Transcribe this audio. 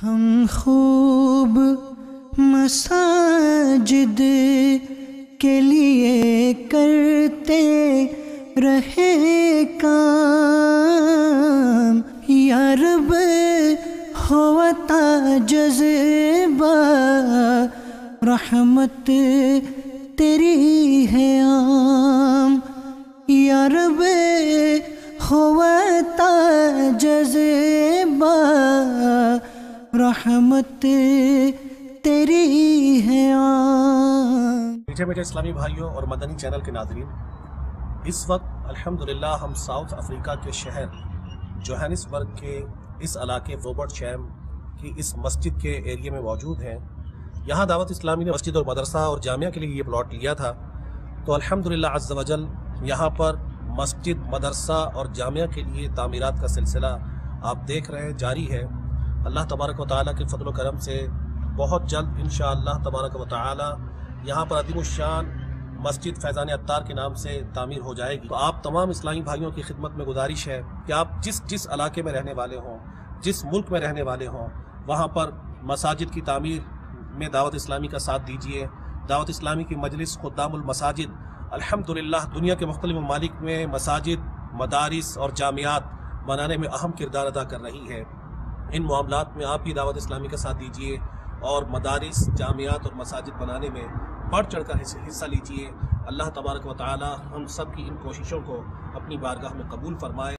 ہم خوب مساجد کے لیے کرتے رہے کام، یا رب ہوتا جذبہ رحمت تیری ہے عام، یا رب ہوتا جذبہ رحمت تیری ہے عام۔ میٹھے میٹھے اسلامی بھائیوں اور مدنی چینل کے ناظرین، اس وقت الحمدللہ ہم ساؤتھ افریقہ کے شہر جوہانسبرگ کے اس علاقے ووبرٹ شیم کی اس مسجد کے ایریے میں موجود ہیں۔ یہاں دعوت اسلامی نے مسجد اور مدرسہ اور جامعہ کے لیے یہ پلاٹ لیا تھا، تو الحمدللہ عز و جل یہاں پر مسجد، مدرسہ اور جامعہ کے لیے تعمیرات کا سلسلہ آپ دیکھ رہے ہیں جاری ہے۔ اللہ تبارک و تعالیٰ کے فضل و کرم سے بہت جلد انشاءاللہ تبارک و تعالیٰ یہاں پر عظیم الشان مسجد فیضان عطار کے نام سے تعمیر ہو جائے گی۔ تو آپ تمام اسلامی بھائیوں کی خدمت میں گزارش ہے کہ آپ جس علاقے میں رہنے والے ہوں، جس ملک میں رہنے والے ہوں، وہاں پر مساجد کی تعمیر میں دعوت اسلامی کا ساتھ دیجیے۔ دعوت اسلامی کی مجلس خدام المساجد الحمدللہ دنیا کے مختلف ممالک میں مساجد، مدارس اور جامعات بنانے میں اہم کردار ادا کر رہی ہے۔ ان معاملات میں آپ بھی دعوت اسلامی کا ساتھ دیجیے اور مدارس، جامعات اور مساجد بنانے میں بڑھ چڑھ کر حصہ لیجیے۔ اللہ تبارک و تعالی ہم سب کی ان کوششوں کو اپنی بارگاہ میں قبول فرمائے۔